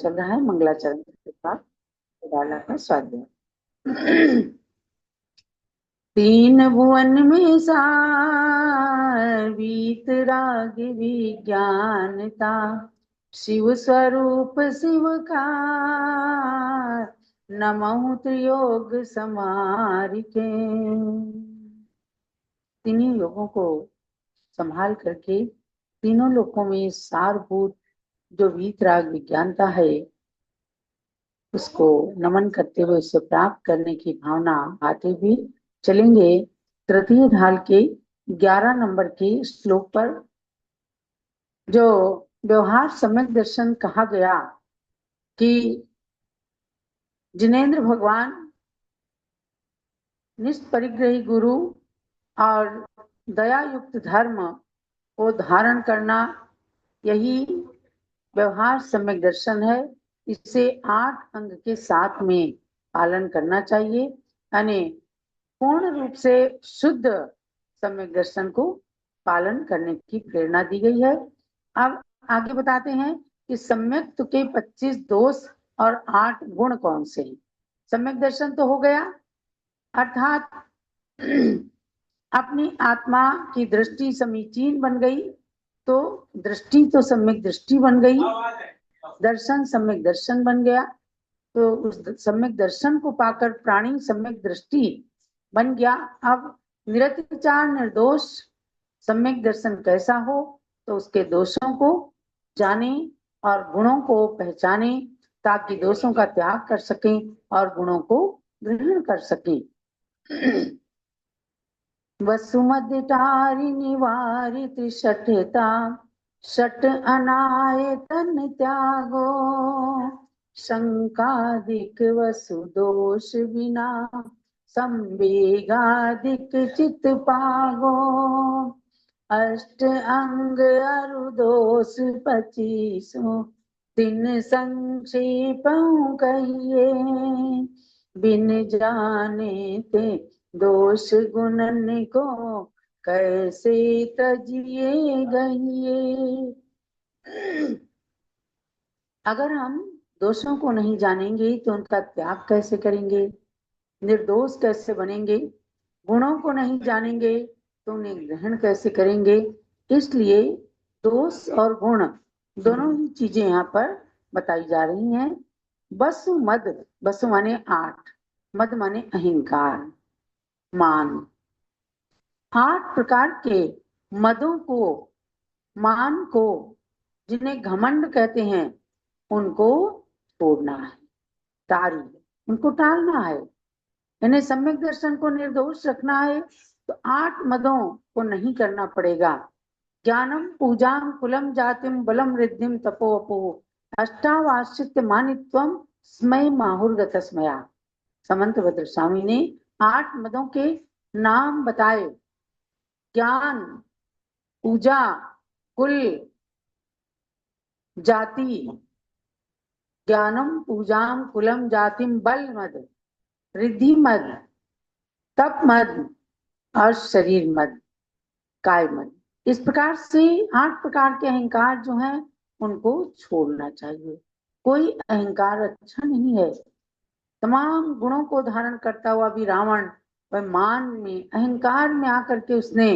चल रहा है मंगलाचरण के साथ डाला का स्वाध्याय। तीन भुवन में सार वीतराग विज्ञानता, शिव स्वरूप शिव का नमः त्रियोग समारिके। तीनों योगों को संभाल करके तीनों लोकों में सारभूत जो वीतराग विज्ञानता है उसको नमन करते हुए उसे प्राप्त करने की भावना आते हुए चलेंगे तृतीय ढाल के 11 नंबर के श्लोक पर। जो व्यवहार सम्यक दर्शन कहा गया कि जिनेंद्र भगवान निष्परिग्रही गुरु और दया युक्त धर्म को धारण करना, यही व्यवहार सम्यक दर्शन है। इसे 8 अंग के साथ में पालन करना चाहिए, यानी पूर्ण रूप से शुद्ध सम्यक दर्शन को पालन करने की प्रेरणा दी गई है। अब आगे बताते हैं कि सम्यक के 25 दोष और 8 गुण कौन से हैं। सम्यक दर्शन तो हो गया, अर्थात अपनी आत्मा की दृष्टि समीचीन बन गई, तो दृष्टि तो सम्यक दृष्टि बन गई, दर्शन सम्यक दर्शन बन गया। तो उस सम्यक दर्शन को पाकर प्राणी सम्यक दृष्टि बन गया। अब निरतिचार निर्दोष सम्यक दर्शन कैसा हो, तो उसके दोषों को जाने और गुणों को पहचाने, ताकि दोषों का त्याग कर सकें और गुणों को ग्रहण कर सकें। वसुमतिटारि निवारि त्रिषठता, षट अनायतन त्यागो, शंकादिक वसुदोष विना संवेगादिक चित पागो, अष्ट अंग अरुदोष 25 तीन संक्षेप कहिए, बिन जाने ते दोष गुणन को कैसे तजिए गइए। अगर हम दोषों को नहीं जानेंगे तो उनका त्याग कैसे करेंगे, निर्दोष कैसे बनेंगे, गुणों को नहीं जानेंगे तो उन्हें ग्रहण कैसे करेंगे। इसलिए दोष और गुण दोनों ही चीजें यहाँ पर बताई जा रही हैं। वसु मद, वसु माने 8, मद माने अहंकार, मान। 8 प्रकार के मदों को, मान को, जिन्हें घमंड कहते हैं, उनको छोड़ना है, उनको टालना है। इन्हें सम्यक दर्शन को निर्दोष रखना है तो 8 मदों को नहीं करना पड़ेगा। ज्ञानम पूजाम कुलम जातिम बलम रिद्धिम तपोवपो, अष्टावाश्चित्य मानित्वम स्मय माहुर्गत स्मया। समंत भद्र स्वामी ने 8 मदों के नाम बताए। ज्ञान, पूजा, कुल, जाति, ज्ञानम पूजाम कुलम जातिम बल मद, रिद्धि मद, तप मद और शरीर मद, काय मद। इस प्रकार से 8 प्रकार के अहंकार जो हैं उनको छोड़ना चाहिए। कोई अहंकार अच्छा नहीं है। तमाम गुणों को धारण करता हुआ भी रावण वह मान में, अहंकार में आकर के उसने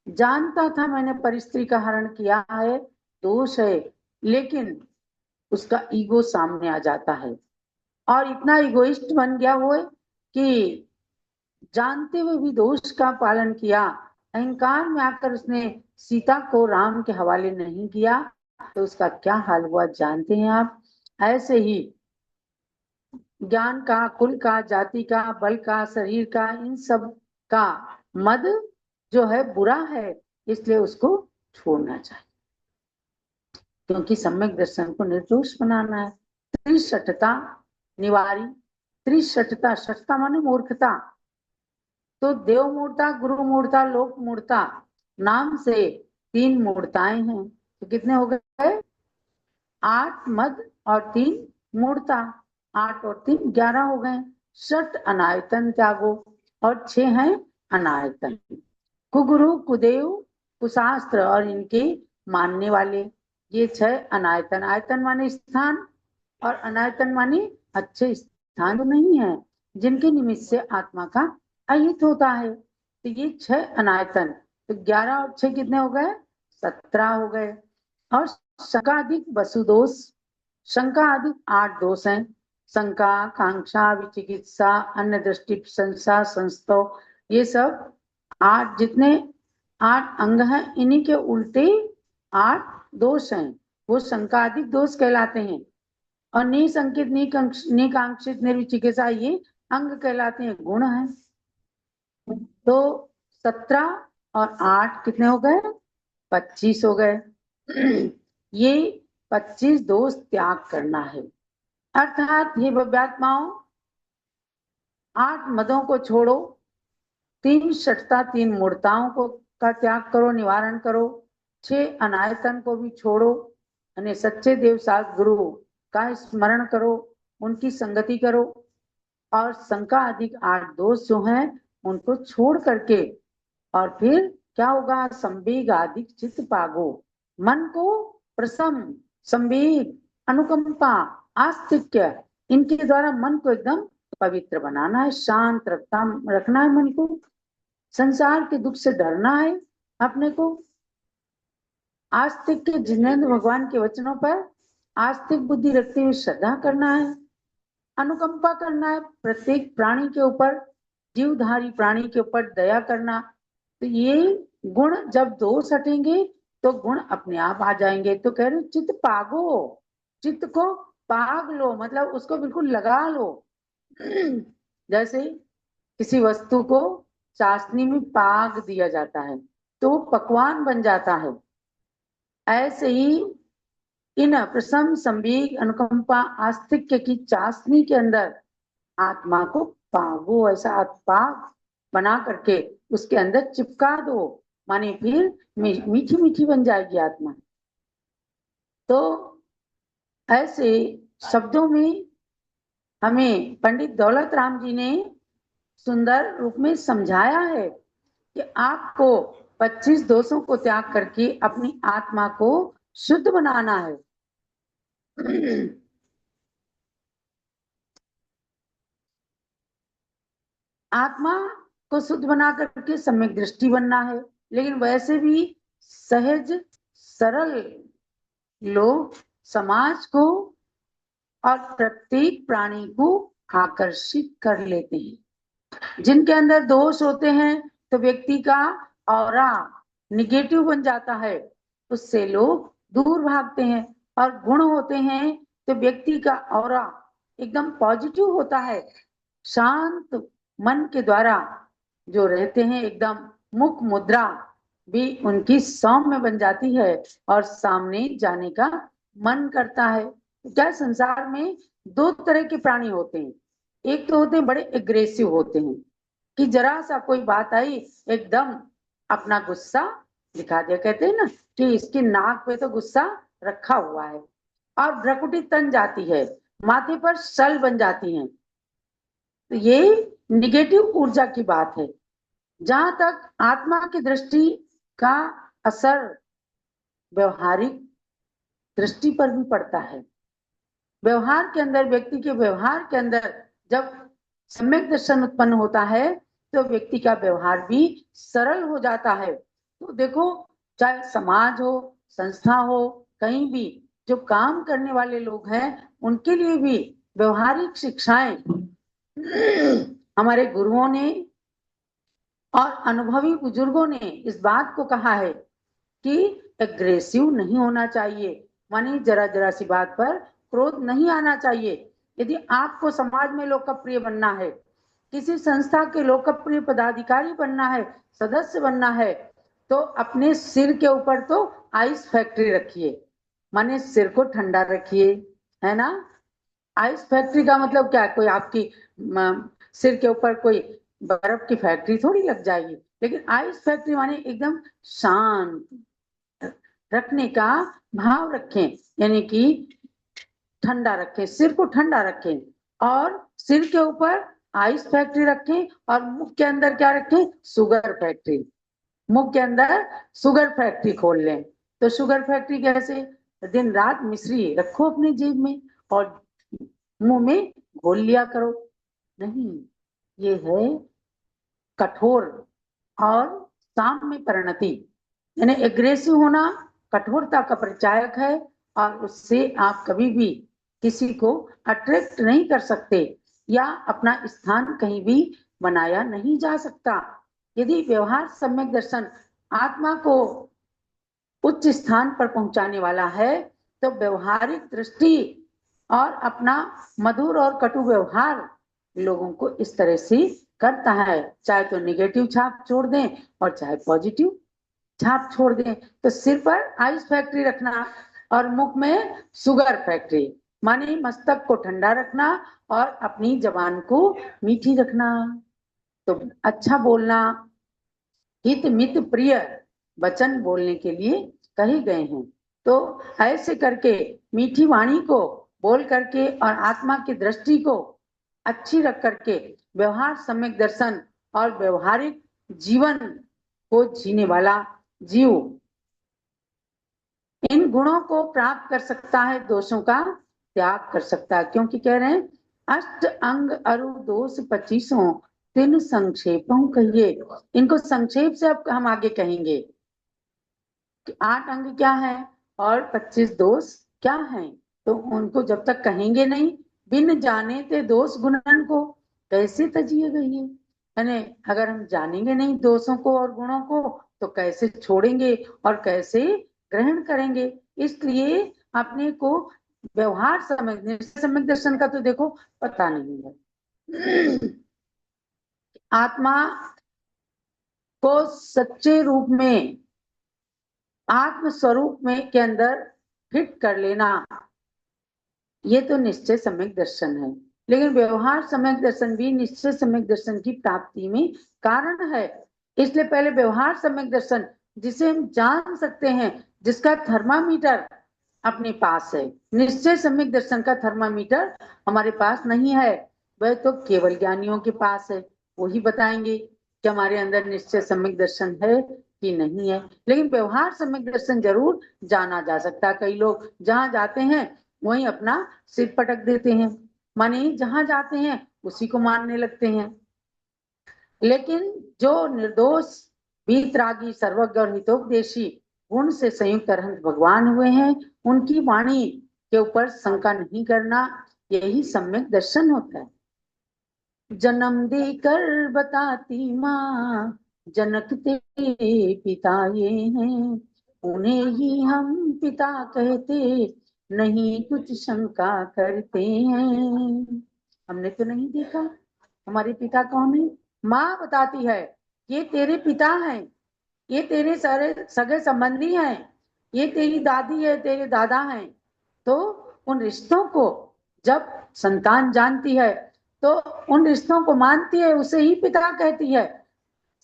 जानता था मैंने परिस्त्री का हरण किया है, दोष है, लेकिन उसका ईगो सामने आ जाता है और इतना इगोइस्ट बन गया वो कि जानते हुए भी दोष का पालन किया। अहंकार में आकर उसने सीता को राम के हवाले नहीं किया, तो उसका क्या हाल हुआ जानते हैं आप। ऐसे ही ज्ञान का, कुल का, जाति का, बल का, शरीर का, इन सब का मद जो है बुरा है, इसलिए उसको छोड़ना चाहिए, क्योंकि सम्यक दर्शन को निर्दोष बनाना है। त्रिशठता निवारी, त्रिशठता, शठता माने मूर्खता। तो देव मूर्ता, गुरु मूर्ता, लोक मूर्ता नाम से 3 मूर्ताएं हैं। तो कितने हो गए? 8 मद और 3 मूर्ता, 8 और 3 11 हो गए। षट अनायतन त्यागो और 6 हैं अनायतन। कुगुरु, कुदेव, कुशास्त्र और इनके मानने वाले, ये 6 अनायतन। आयतन माने स्थान, और अनायतन माने अच्छे स्थान तो नहीं है जिनके निमित्त से आत्मा का अहित होता है। तो ये 6 अनायतन, तो 11 और 6 कितने हो गए? 17 हो गए। और शंकाधिक वसुदोष, शंका अधिक 8 दोष हैं। शंका, कांक्षा, विचिकित्सा, अन्य दृष्टि, संशय, संस्तव, ये सब 8 जितने 8 अंग हैं, इन्हीं के उल्टे 8 दोष हैं, वो शंकाधिक दोष कहलाते हैं। और निसंकित, निकांक्षित, निर्विचिकित्सा, ये अंग कहलाते हैं, गुण हैं। तो 17 और 8 कितने हो गए? 25 हो गए। ये 25 दोष त्याग करना है। अर्थात हे भव्यात्माओं, 8 मदों को छोड़ो, 3 षटता, 3 मूर्ताओं को का त्याग करो, निवारण करो, 6 अनायतन को भी छोड़ो, यानी सच्चे देव साथ गुरु का स्मरण करो, उनकी संगति करो, और शंका अधिक 8 दोष जो हैं उनको छोड़ करके, और फिर क्या होगा? संवेग अधिक चित्त पागो, मन को प्रसन्न, संवेग, अनुकंपा, आस्तिक्य, इनके द्वारा मन को एकदम पवित्र बनाना है, शांत रखना है मन को, संसार के दुख से डरना है अपने को, आस्तिक के जिनेंद्र भगवान के वचनों पर आस्तिक बुद्धि रखते हुए श्रद्धा करना है, अनुकंपा करना है प्रत्येक प्राणी के ऊपर, जीवधारी प्राणी के ऊपर दया करना। तो ये गुण जब दोष हटेंगे तो गुण अपने आप आ जाएंगे। तो कह रहे चित्त पागो, चित्त को पाग लो, मतलब उसको बिल्कुल लगा लो। जैसे किसी वस्तु को चाशनी में पाग दिया जाता है तो वो पकवान बन जाता है, ऐसे ही इन प्रसन्न, संवेग, अनुकंपा, आस्तिक्य की चाशनी के अंदर आत्मा को पागो, ऐसा पाग बना करके उसके अंदर चिपका दो, माने फिर मीठी मीठी बन जाएगी आत्मा। तो ऐसे शब्दों में हमें पंडित दौलत राम जी ने सुंदर रूप में समझाया है कि आपको 25 दोषों को त्याग करके अपनी आत्मा को शुद्ध बनाना है। आत्मा को शुद्ध बना करके सम्यक दृष्टि बनना है, लेकिन वैसे भी सहज सरल लोग समाज को और प्रत्येक प्राणी को आकर्षित कर लेते हैं। जिनके अंदर दोष होते हैं तो व्यक्ति का ऑरा निगेटिव बन जाता है, उससे लोग दूर भागते हैं, और गुण होते हैं तो व्यक्ति का ऑरा एकदम पॉजिटिव होता है, शांत मन के द्वारा जो रहते हैं, एकदम मुख मुद्रा भी उनकी सौम्य बन जाती है और सामने जाने का मन करता है। क्या संसार में 2 तरह के प्राणी होते हैं, एक तो होते हैं बड़े एग्रेसिव होते हैं कि जरा सा कोई बात आई एकदम अपना गुस्सा दिखा दिया, कहते हैं ना कि इसकी नाक पे तो गुस्सा रखा हुआ है, और भ्रकुटी तन जाती है, माथे पर सल बन जाती हैं। तो ये निगेटिव ऊर्जा की बात है। जहां तक आत्मा की दृष्टि का असर व्यवहारिक दृष्टि पर भी पड़ता है, व्यवहार के अंदर, व्यक्ति के व्यवहार के अंदर जब सम्यक दर्शन उत्पन्न होता है तो व्यक्ति का व्यवहार भी सरल हो जाता है। तो देखो, चाहे समाज हो, संस्था हो, कहीं भी जो काम करने वाले लोग हैं उनके लिए भी व्यवहारिक शिक्षाएं हमारे गुरुओं ने और अनुभवी बुजुर्गों ने इस बात को कहा है कि एग्रेसिव नहीं होना चाहिए, मानी जरा जरा सी बात पर क्रोध नहीं आना चाहिए। यदि आपको समाज में लोकप्रिय बनना है, किसी संस्था के लोकप्रिय पदाधिकारी बनना है, सदस्य बनना है, तो अपने सिर के ऊपर तो आइस फैक्ट्री रखिए, माने सिर को ठंडा रखिए, है ना। आइस फैक्ट्री का मतलब क्या है? कोई आपकी सिर के ऊपर कोई बर्फ की फैक्ट्री थोड़ी लग जाएगी, लेकिन आइस फैक्ट्री माने एकदम शांत रखने का भाव रखें, यानी कि ठंडा रखें, सिर को ठंडा रखें, और सिर के ऊपर आइस फैक्ट्री रखें, और मुख के अंदर क्या रखें? Sugar factory. मुख के अंदर शुगर फैक्ट्री खोल लें। तो शुगर फैक्ट्री कैसे? दिन रात मिश्री रखो अपनी जेब में, और मुंह में घोल लिया करो। नहीं, ये है कठोर और साम्य परिणति, यानी एग्रेसिव होना कठोरता का परिचायक है, और उससे आप कभी भी किसी को अट्रैक्ट नहीं कर सकते, या अपना स्थान कहीं भी बनाया नहीं जा सकता। यदि व्यवहार सम्यक दर्शन आत्मा को उच्च स्थान पर पहुंचाने वाला है, तो व्यवहारिक दृष्टि और अपना मधुर और कटु व्यवहार लोगों को इस तरह से करता है, चाहे तो निगेटिव छाप छोड़ दें और चाहे पॉजिटिव छाप छोड़ दें। तो सिर पर आइस फैक्ट्री रखना और मुख में शुगर फैक्ट्री, माने मस्तक को ठंडा रखना और अपनी जबान को मीठी रखना। तो अच्छा बोलना, हित मित प्रिय वचन बोलने के लिए कहे गए हैं। तो ऐसे करके मीठी वाणी को बोल करके और आत्मा की दृष्टि को अच्छी रख करके व्यवहार सम्यक दर्शन और व्यवहारिक जीवन को जीने वाला जीव इन गुणों को प्राप्त कर सकता है, दोषों का त्याग कर सकता है। क्योंकि कह रहे हैं अष्ट अंग अरु दोष 25 तीन संक्षेपों कहिए। इनको संक्षेप से अब हम आगे कहेंगे कि 8 अंग क्या है और 25 दोष क्या है। तो उनको जब तक कहेंगे नहीं, बिन जाने ते दोष गुणन को कैसे तजिए गई है। अगर हम जानेंगे नहीं दोषों को और गुणों को, तो कैसे छोड़ेंगे और कैसे ग्रहण करेंगे। इसलिए अपने को व्यवहार सम्यक दर्शन का तो देखो पता नहीं है। आत्मा को सच्चे रूप में आत्म स्वरूप में के अंदर फिट कर लेना, ये तो निश्चय सम्यक दर्शन है। लेकिन व्यवहार सम्यक दर्शन भी निश्चय सम्यक दर्शन की प्राप्ति में कारण है। इसलिए पहले व्यवहार सम्यक दर्शन, जिसे हम जान सकते हैं, जिसका थर्मामीटर अपने पास है। निश्चय सम्यक दर्शन का थर्मामीटर हमारे पास नहीं है, वह तो केवल ज्ञानियों के पास है। वही बताएंगे कि हमारे अंदर निश्चय सम्यक दर्शन है कि नहीं है। लेकिन व्यवहार सम्यक दर्शन जरूर जाना जा सकता है। कई लोग जहां जाते हैं वहीं अपना सिर पटक देते हैं, माने जहां जाते हैं उसी को मानने लगते हैं। लेकिन जो निर्दोष वीतरागी सर्वज्ञ और हितोपदेशी गुण से संयुक्त अरहंत भगवान हुए हैं, उनकी वाणी के ऊपर शंका नहीं करना, यही सम्यक दर्शन होता है। जन्म देकर बताती माँ जनक तेरे पिता ये हैं, उन्हें ही हम पिता कहते, नहीं कुछ शंका करते हैं। हमने तो नहीं देखा हमारे पिता कौन है। माँ बताती है ये तेरे पिता हैं, ये तेरे सारे सगे संबंधी हैं, ये तेरी दादी है, तेरे दादा हैं। तो उन रिश्तों को जब संतान जानती है तो उन रिश्तों को मानती है, उसे ही पिता कहती है।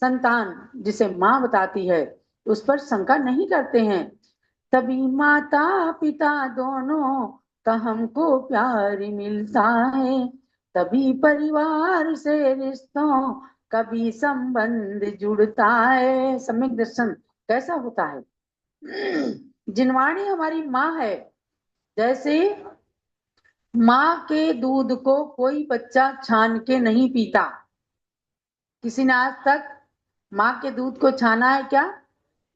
संतान जिसे माँ बताती है उस पर शंका नहीं करते हैं। तभी माता पिता दोनों का हमको प्यार मिलता है, तभी परिवार से रिश्तों का भी संबंध जुड़ता है। सम्यक दर्शन कैसा होता है। जिनवाणी हमारी माँ है। जैसे माँ के दूध को कोई बच्चा छान के नहीं पीता। किसी ने आज तक माँ के दूध को छाना है क्या?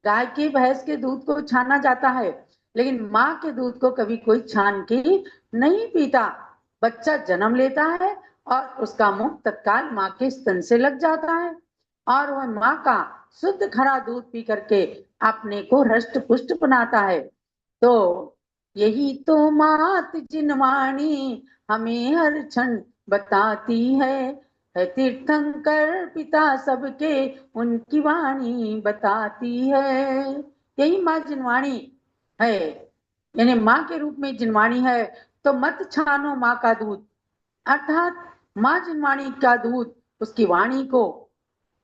गाय के भैंस के दूध को छाना जाता है, लेकिन माँ के दूध को कभी कोई छान के नहीं पीता। बच्चा जन्म लेता है और उसका मुंह तत्काल माँ के स्तन से लग जाता है, और वह माँ का शुद्ध खरा दूध पी करके अपने को हृष्ट पुष्ट बनाता है। तो यही तो मात जिनवाणी हमें हर क्षण बताती है तीर्थंकर पिता सबके उनकी वाणी बताती है। यही माँ जिनवाणी है, यानी माँ के रूप में जिनवाणी है। तो मत छानो माँ का दूध, अर्थात माँ जिनवाणी का दूध, उसकी वाणी को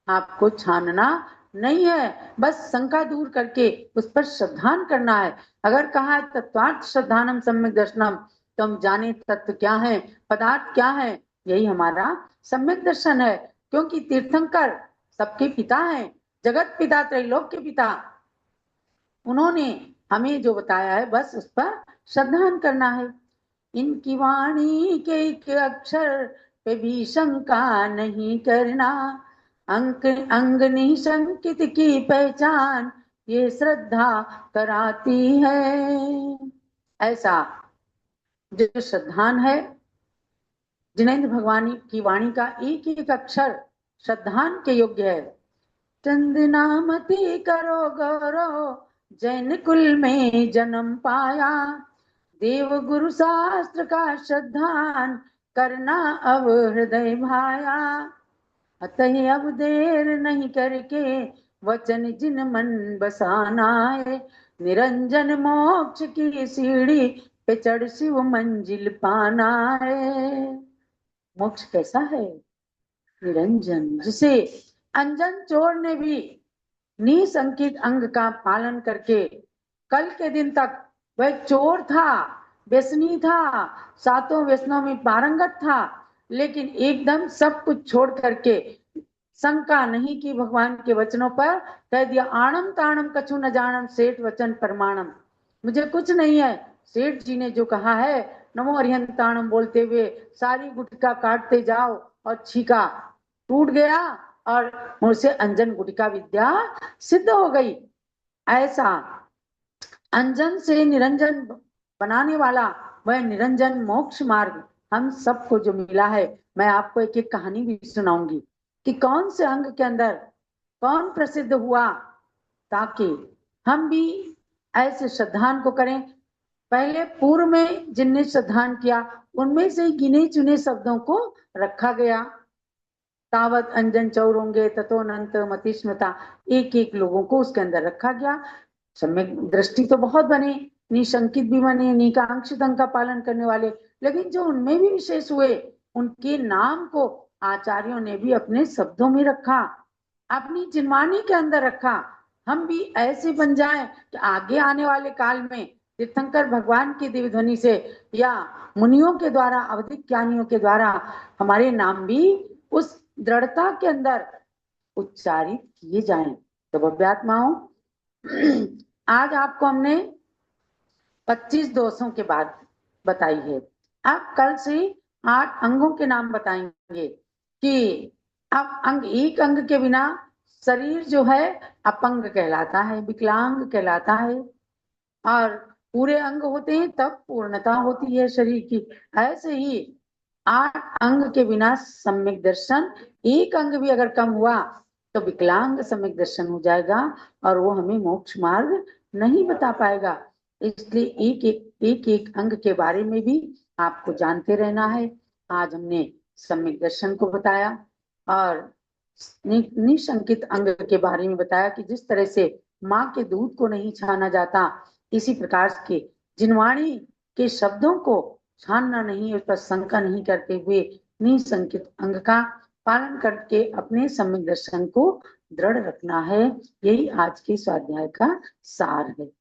आपको छानना नहीं है, बस शंका दूर करके उस पर श्रद्धान करना है। अगर कहा है तत्वार्थ श्रद्धानम सम्यक दर्शनम, तो हम जाने तत्व क्या है, पदार्थ क्या है, यही हमारा सम्यक दर्शन है। क्योंकि तीर्थंकर सबके पिता हैं, जगत पिता त्रैलोक के पिता, उन्होंने हमें जो बताया है बस उस पर श्रद्धान करना है। इनकी वाणी के एक अक्षर पे भी शंका नहीं करना। अंक अंग निशंकित की पहचान ये श्रद्धा कराती है। ऐसा जो श्रद्धान है, जिनेंद्र भगवान की वाणी का एक एक अक्षर श्रद्धान के योग्य है। चंदनामती करो गौरव, जैन कुल में जन्म पाया। देव गुरु शास्त्र का श्रद्धान करना अब हृदय भाया। अतः अब देर नहीं करके वचन जिन मन बसाना है। निरंजन मोक्ष की सीढ़ी पे चढ़ शिव मंजिल पाना है। मोक्ष कैसा है? निरंजन, जिसे अंजन चोर ने भी निसंकित अंग का पालन करके कल के दिन तक वह चोर था, व्यसनी था, सातों व्यसनों में पारंगत था, लेकिन एकदम सब कुछ छोड़ करके शंका नहीं की भगवान के वचनों पर, कह दिया आणम ताणम कछु न जानम सेठ वचन प्रमाणम। मुझे कुछ नहीं है, सेठ जी ने जो कहा है नमो अरिहंताणम बोलते हुए सारी गुटका काटते जाओ, और छीका टूट गया और मुझसे अंजन गुटिका विद्या सिद्ध हो गई। ऐसा अंजन से निरंजन बनाने वाला वह निरंजन मोक्ष मार्ग हम सबको जो मिला है। मैं आपको एक एक कहानी भी सुनाऊंगी कि कौन से अंग के अंदर कौन प्रसिद्ध हुआ, ताकि हम भी ऐसे श्रद्धान को करें। पहले पूर्व में जिनने श्रद्धान किया उनमें से गिने चुने शब्दों को रखा गया। तावत अंजन चौर होंगे तथोनंत मतिस्मृता, एक एक लोगों को उसके अंदर रखा गया। सम्यक दृष्टि तो बहुत बने, निशंकित भी बने, निकांक्षित अंग का पालन करने वाले, लेकिन जो उनमें भी विशेष हुए उनके नाम को आचार्यों ने भी अपने शब्दों में रखा, अपनी जिनवानी के अंदर रखा। हम भी ऐसे बन जाएं कि आगे आने वाले काल में तीर्थंकर भगवान की दिव्य ध्वनि से या मुनियों के द्वारा, अवधिक ज्ञानियों के द्वारा हमारे नाम भी उस दृढ़ता के अंदर उच्चारित किए जाएं। तो भव्यात्माओं, आज आपको हमने 25 दोषों के बाद बताई है। अब कल से 8 अंगों के नाम बताएंगे कि अब अंग, एक अंग के बिना शरीर जो है अपंग कहलाता है, विकलांग कहलाता है, और पूरे अंग होते हैं तब पूर्णता होती है शरीर की। ऐसे ही 8 अंग के बिना सम्यक दर्शन, एक अंग भी अगर कम हुआ तो विकलांग सम्यक दर्शन हो जाएगा और वो हमें मोक्ष मार्ग नहीं बता पाएगा। इसलिए एक एक अंग के बारे में भी आपको जानते रहना है। आज हमने सम्यक दर्शन को बताया और निशंकित अंग के बारे में बताया कि जिस तरह से माँ के दूध को नहीं छाना जाता, इसी प्रकार के जिनवाणी के शब्दों को छानना नहीं, उस पर शंका नहीं करते हुए निसंकित अंग का पालन करके अपने सम्यक दर्शन को दृढ़ रखना है। यही आज के स्वाध्याय का सार है।